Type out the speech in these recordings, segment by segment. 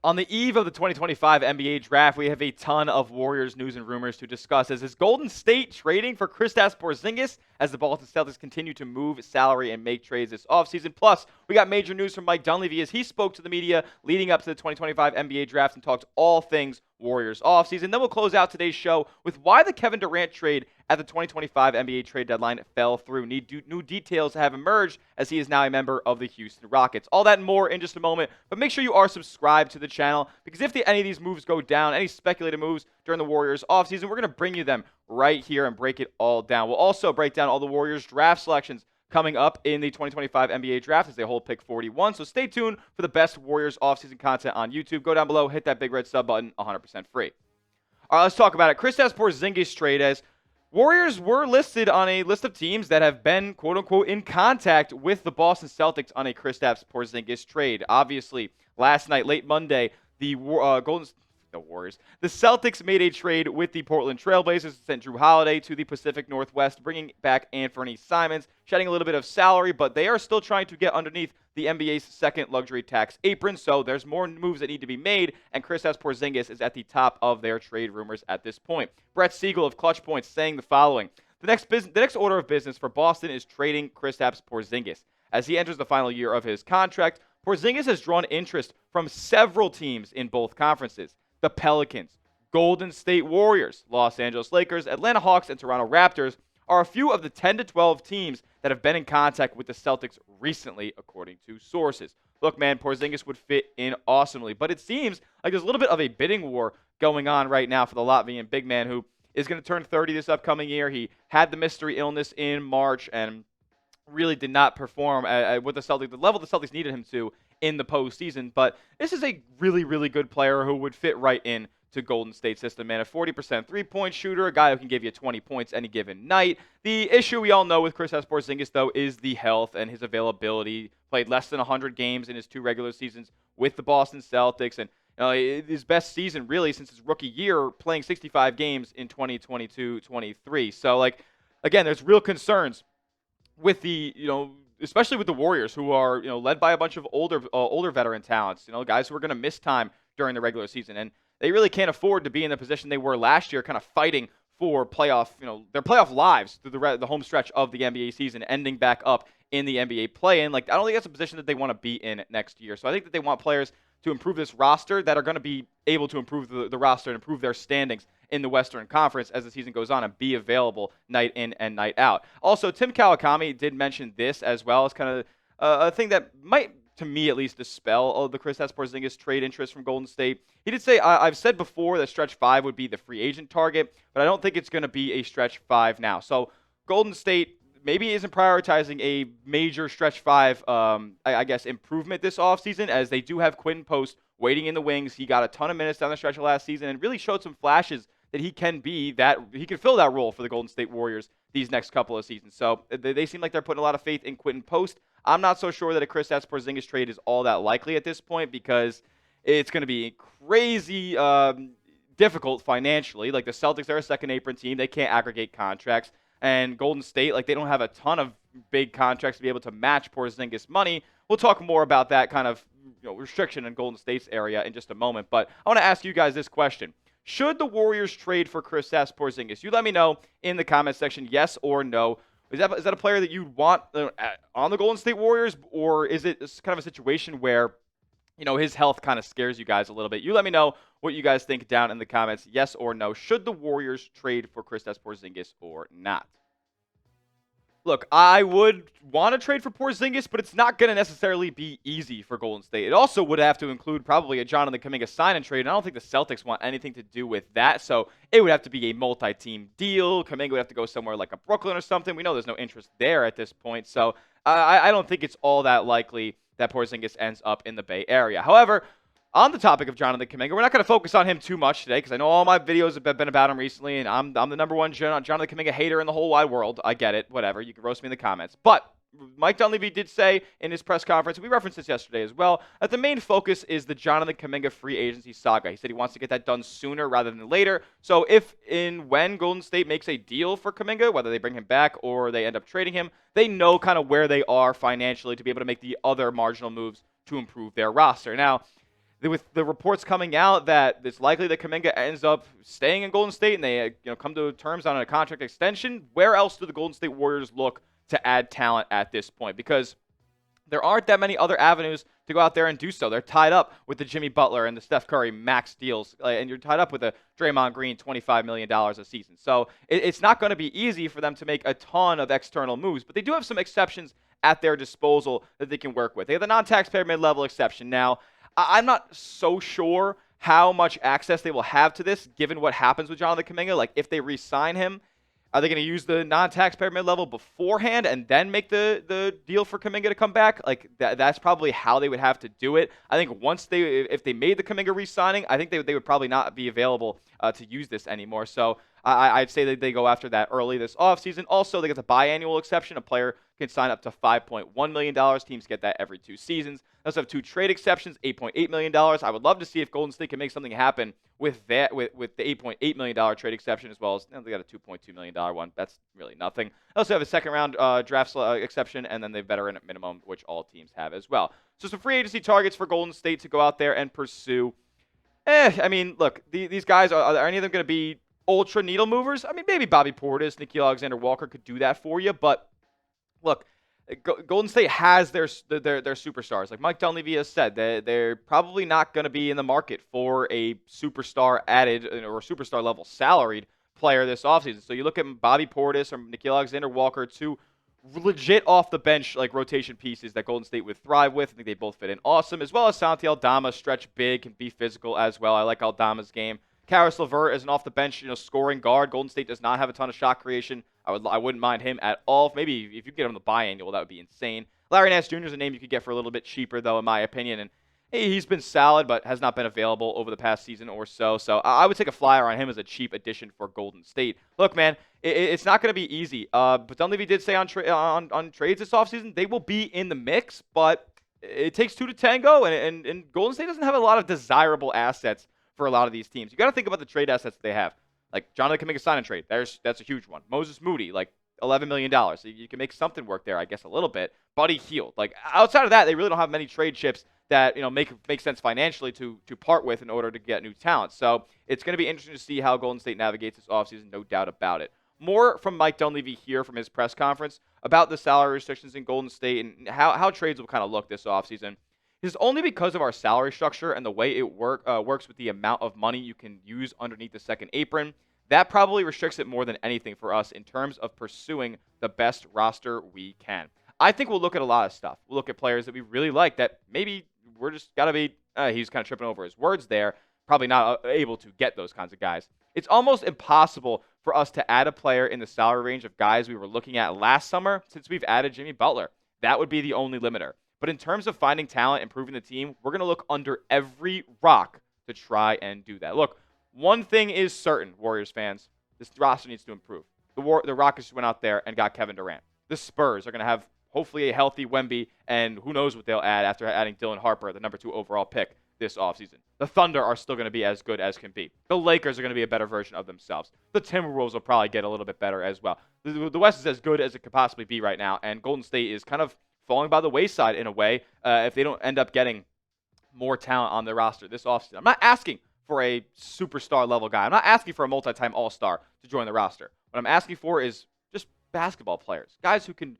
On the eve of the 2025 NBA draft, we have a ton of Warriors news and rumors to discuss. Is Golden State trading for Kristaps Porzingis as the Boston Celtics continue to move salary and make trades this offseason? Plus, we got major news from Mike Dunleavy as he spoke to the media leading up to the 2025 NBA draft and talked all things Warriors offseason. Then we'll close out today's show with why the Kevin Durant trade at the 2025 NBA trade deadline fell through. New details have emerged as he is now a member of the Houston Rockets. All that and more in just a moment, but make sure you are subscribed to the channel because if any of these moves go down, any speculated moves during the Warriors offseason, we're going to bring you them right here and break it all down. We'll also break down all the Warriors draft selections coming up in the 2025 NBA draft as they hold pick 41. So stay tuned for the best Warriors offseason content on YouTube. Go down below, hit that big red sub button, 100% free. All right, let's talk about it. Kristaps Porzingis trade as Warriors were listed on a list of teams that have been, quote-unquote, in contact with the Boston Celtics on a Kristaps Porzingis trade. Obviously, last night, late Monday, the Celtics made a trade with the Portland Trailblazers, sent Jrue Holiday to the Pacific Northwest, bringing back Anthony Simons, shedding a little bit of salary, but they are still trying to get underneath the NBA's second luxury tax apron, so there's more moves that need to be made, and Kristaps Porzingis is at the top of their trade rumors at this point. Brett Siegel of Clutch Points saying the following: The next order of business for Boston is trading Kristaps Porzingis. As he enters the final year of his contract, Porzingis has drawn interest from several teams in both conferences. The Pelicans, Golden State Warriors, Los Angeles Lakers, Atlanta Hawks, and Toronto Raptors are a few of the 10 to 12 teams that have been in contact with the Celtics recently, according to sources. Look, man, Porzingis would fit in awesomely, but it seems like there's a little bit of a bidding war going on right now for the Latvian big man who is going to turn 30 this upcoming year. He had the mystery illness in March and really did not perform with the Celtics, the level the Celtics needed him to in the postseason. But this is a really, really good player who would fit right in to Golden State system, man. A 40% three-point shooter, a guy who can give you 20 points any given night. The issue we all know with Kristaps Porzingis, though, is the health and his availability. Played less than 100 games in his 2 regular seasons with the Boston Celtics, and his best season really since his rookie year, playing 65 games in 2022-23. So, again, there's real concerns with the, especially with the Warriors, who are, led by a bunch of older veteran talents, guys who are going to miss time during the regular season, and they really can't afford to be in the position they were last year, kind of fighting for their playoff lives through the home stretch of the NBA season, ending back up in the NBA play-in. I don't think that's a position that they want to be in next year. So I think that they want players to improve this roster that are going to be able to improve the roster and improve their standings in the Western Conference as the season goes on and be available night in and night out. Also, Tim Kawakami did mention this as well as kind of a thing that might, to me at least, dispel the Kristaps Porzingis trade interest from Golden State. He did say, I've said before that stretch 5 would be the free agent target, but I don't think it's going to be a stretch 5 now. So Golden State maybe isn't prioritizing a major stretch 5, I guess, improvement this offseason, as they do have Quinn Post waiting in the wings. He got a ton of minutes down the stretch of last season and really showed some flashes that he can fill that role for the Golden State Warriors these next couple of seasons. So they seem like they're putting a lot of faith in Quentin Post. I'm not so sure that a Kristaps Porzingis trade is all that likely at this point because it's going to be crazy difficult financially. Like the Celtics are a second apron team. They can't aggregate contracts. And Golden State, they don't have a ton of big contracts to be able to match Porzingis money. We'll talk more about that kind of restriction in Golden State's area in just a moment. But I want to ask you guys this question. Should the Warriors trade for Kristaps Porzingis? You let me know in the comment section, yes or no. Is that a player that you want on the Golden State Warriors, or is it kind of a situation where his health kind of scares you guys a little bit? You let me know what you guys think down in the comments, yes or no. Should the Warriors trade for Kristaps Porzingis or not? Look, I would want to trade for Porzingis, but it's not going to necessarily be easy for Golden State. It also would have to include probably a Jonathan Kuminga sign-and trade, and I don't think the Celtics want anything to do with that, so it would have to be a multi-team deal. Kuminga would have to go somewhere like a Brooklyn or something. We know there's no interest there at this point, so I don't think it's all that likely that Porzingis ends up in the Bay Area. However, on the topic of Jonathan Kuminga, we're not going to focus on him too much today because I know all my videos have been about him recently, and I'm the number one Jonathan Kuminga hater in the whole wide world. I get it. Whatever. You can roast me in the comments. But Mike Dunleavy did say in his press conference, we referenced this yesterday as well, that the main focus is the Jonathan Kuminga free agency saga. He said he wants to get that done sooner rather than later. So when Golden State makes a deal for Kuminga, whether they bring him back or they end up trading him, they know kind of where they are financially to be able to make the other marginal moves to improve their roster. Now, with the reports coming out that it's likely that Kuminga ends up staying in Golden State and they come to terms on a contract extension, where else do the Golden State Warriors look to add talent at this point? Because there aren't that many other avenues to go out there and do so. They're tied up with the Jimmy Butler and the Steph Curry max deals, and you're tied up with a Draymond Green $25 million a season. So it's not going to be easy for them to make a ton of external moves, but they do have some exceptions at their disposal that they can work with. They have the non-taxpayer mid-level exception. Now, I'm not so sure how much access they will have to this given what happens with Jonathan Kuminga. Like, if they re-sign him, are they going to use the non-taxpayer mid-level beforehand and then make the deal for Kuminga to come back? Like, that's probably how they would have to do it. I think if they made the Kuminga re-signing, I think they would probably not be available to use this anymore. So I'd say that they go after that early this offseason. Also, they get the biannual exception. A player can sign up to $5.1 million. Teams get that every 2 seasons. They also have 2 trade exceptions, $8.8 million. I would love to see if Golden State can make something happen with that, with the $8.8 million trade exception, as well as they got a $2.2 million one. That's really nothing. They also have a second-round draft exception, and then they veteran at minimum, which all teams have as well. So some free agency targets for Golden State to go out there and pursue. I mean, look, these guys, are any of them going to be ultra needle movers? I mean, maybe Bobby Portis, Nickeil Alexander-Walker could do that for you, but look, Golden State has their superstars. Like Mike Dunleavy has said, they're probably not going to be in the market for a superstar added or superstar level salaried player this offseason. So you look at Bobby Portis or Nickeil Alexander-Walker, 2 legit off the bench like rotation pieces that Golden State would thrive with. I think they both fit in awesome, as well as Santi Aldama, stretch big, can be physical as well. I like Aldama's game. Karis LeVert is an off the bench, scoring guard. Golden State does not have a ton of shot creation. I wouldn't mind him at all. Maybe if you get him the biannual, that would be insane. Larry Nance Jr. is a name you could get for a little bit cheaper, though, in my opinion. And he's been solid, but has not been available over the past season or so. So I would take a flyer on him as a cheap addition for Golden State. Look, man, it's not going to be easy. But Dunleavy did say on trades this offseason, they will be in the mix, but it takes 2 to tango, and Golden State doesn't have a lot of desirable assets for a lot of these teams. You got to think about the trade assets they have. Like, Jonathan Kuminga sign and trade. That's a huge one. Moses Moody, like $11 million. So you can make something work there, I guess, a little bit. Buddy Hield. Like, outside of that, they really don't have many trade chips that, make sense financially to part with in order to get new talent. So it's going to be interesting to see how Golden State navigates this offseason, no doubt about it. More from Mike Dunleavy here from his press conference about the salary restrictions in Golden State and how trades will kind of look this offseason. It's only because of our salary structure and the way it works with the amount of money you can use underneath the second apron. That probably restricts it more than anything for us in terms of pursuing the best roster we can. I think we'll look at a lot of stuff. We'll look at players that we really like that maybe we're just got to be, he's kind of tripping over his words there, probably not able to get those kinds of guys. It's almost impossible for us to add a player in the salary range of guys we were looking at last summer since we've added Jimmy Butler. That would be the only limiter. But in terms of finding talent, improving the team, we're going to look under every rock to try and do that. Look, one thing is certain, Warriors fans. This roster needs to improve. The Rockets went out there and got Kevin Durant. The Spurs are going to have hopefully a healthy Wemby, and who knows what they'll add after adding Dylan Harper, the number 2 overall pick this offseason. The Thunder are still going to be as good as can be. The Lakers are going to be a better version of themselves. The Timberwolves will probably get a little bit better as well. The West is as good as it could possibly be right now, and Golden State is kind of falling by the wayside in a way if they don't end up getting more talent on their roster this offseason. I'm not asking for a superstar level guy. I'm not asking for a multi-time all-star to join the roster. What I'm asking for is just basketball players, guys who can.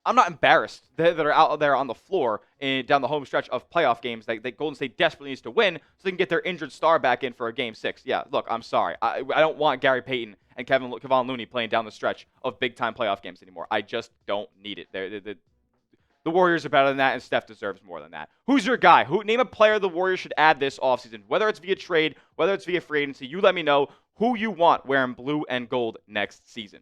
I'm not embarrassed that are out there on the floor and down the home stretch of playoff games that Golden State desperately needs to win so they can get their injured star back in for a Game 6. Yeah, look, I'm sorry. I don't want Gary Payton and Kevon Looney playing down the stretch of big-time playoff games anymore. I just don't need it. The Warriors are better than that, and Steph deserves more than that. Who's your guy? Name a player the Warriors should add this offseason, whether it's via trade, whether it's via free agency. You let me know who you want wearing blue and gold next season.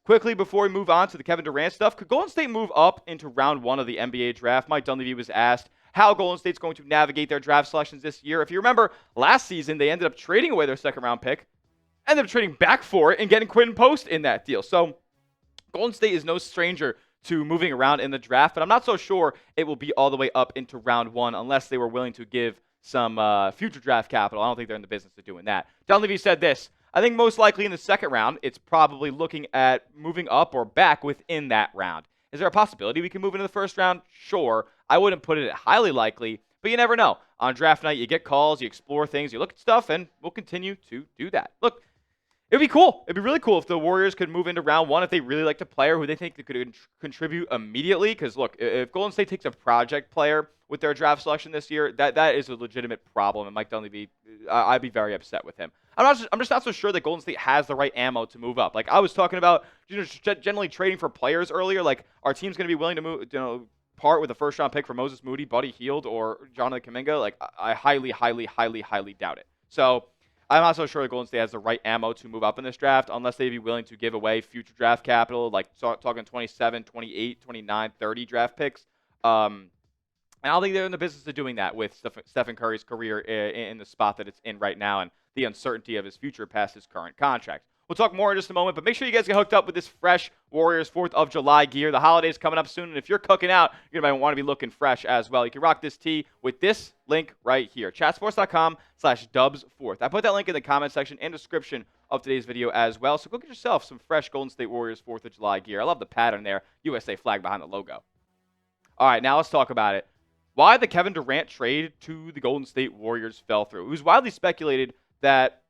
Quickly, before we move on to the Kevin Durant stuff, could Golden State move up into round 1 of the NBA draft? Mike Dunleavy was asked how Golden State's going to navigate their draft selections this year. If you remember, last season they ended up trading away their second-round pick, ended up trading back for it and getting Quinn Post in that deal. So Golden State is no stranger to moving around in the draft, but I'm not so sure it will be all the way up into round 1 unless they were willing to give some future draft capital. I don't think they're in the business of doing that. Dunleavy said this: I think most likely in the second round, it's probably looking at moving up or back within that round. Is there a possibility we can move into the first round? Sure. I wouldn't put it highly likely, But you never know. On draft night, you get calls, you explore things, you look at stuff, and we'll continue to do that. Look, it'd be cool. It'd be really cool if the Warriors could move into round one if they really liked a player who they think they could contribute immediately. Because, look, if Golden State takes a project player with their draft selection this year, that is a legitimate problem. And Mike Dunleavy, I'd be very upset with him. I'm just not so sure that Golden State has the right ammo to move up. Like, I was talking about generally trading for players earlier. Like, our team's going to be willing to move, part with a first-round pick for Moses Moody, Buddy Hield, or Jonathan Kuminga. Like, I highly, highly, highly, highly doubt it. So I'm not so sure that Golden State has the right ammo to move up in this draft unless they'd be willing to give away future draft capital, like talking 27, 28, 29, 30 draft picks. And I don't think they're in the business of doing that with Stephen Curry's career in the spot that it's in right now and the uncertainty of his future past his current contract. We'll talk more in just a moment, but make sure you guys get hooked up with this fresh Warriors 4th of July gear. The holiday's coming up soon, and if you're cooking out, you're going to want to be looking fresh as well. You can rock this tee with this link right here, chatsports.com/Dubs4th. I put that link in the comment section and description of today's video as well, so go get yourself some fresh Golden State Warriors 4th of July gear. I love the pattern there, USA flag behind the logo. All right, now let's talk about it. Why the Kevin Durant trade to the Golden State Warriors fell through. It was widely speculated that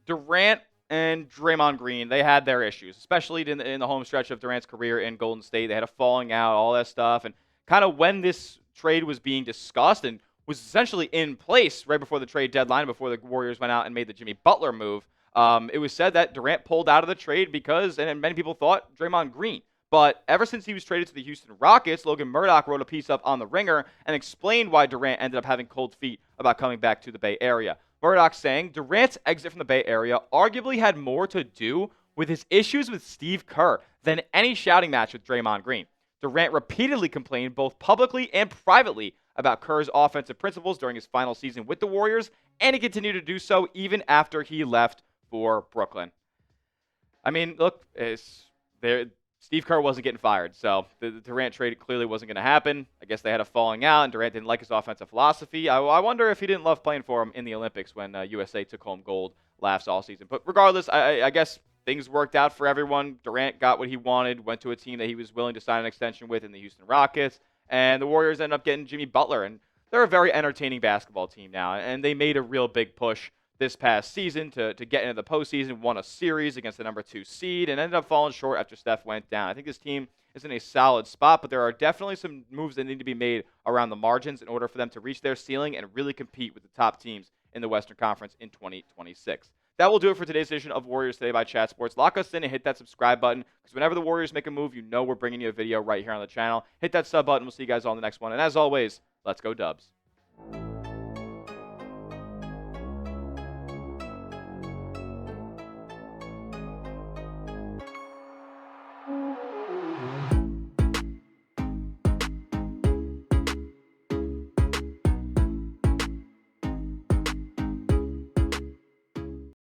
Durant and Draymond Green, they had their issues, especially in the home stretch of Durant's career in Golden State. They had a falling out, all that stuff. And kind of when this trade was being discussed and was essentially in place right before the trade deadline, before the Warriors went out and made the Jimmy Butler move, it was said that Durant pulled out of the trade because, and many people thought, Draymond Green. But ever since he was traded to the Houston Rockets, Logan Murdoch wrote a piece up on The Ringer and explained why Durant ended up having cold feet about coming back to the Bay Area. Murdoch saying Durant's exit from the Bay Area arguably had more to do with his issues with Steve Kerr than any shouting match with Draymond Green. Durant repeatedly complained both publicly and privately about Kerr's offensive principles during his final season with the Warriors, and he continued to do so even after he left for Brooklyn. I mean, look, Steve Kerr wasn't getting fired, so the Durant trade clearly wasn't going to happen. I guess they had a falling out, and Durant didn't like his offensive philosophy. I wonder if he didn't love playing for him in the Olympics when USA took home gold last offseason. But regardless, I guess things worked out for everyone. Durant got what he wanted, went to a team that he was willing to sign an extension with in the Houston Rockets, and the Warriors ended up getting Jimmy Butler. And they're a very entertaining basketball team now, and they made a real big push this past season to get into the postseason, won a series against the number 2 seed, and ended up falling short after Steph went down. I think this team is in a solid spot, but there are definitely some moves that need to be made around the margins in order for them to reach their ceiling and really compete with the top teams in the Western Conference in 2026. That will do it for today's edition of Warriors Today by Chat Sports. Lock us in and hit that subscribe button, because whenever the Warriors make a move, you know we're bringing you a video right here on the channel. Hit that sub button. We'll see you guys on the next one. And as always, let's go Dubs.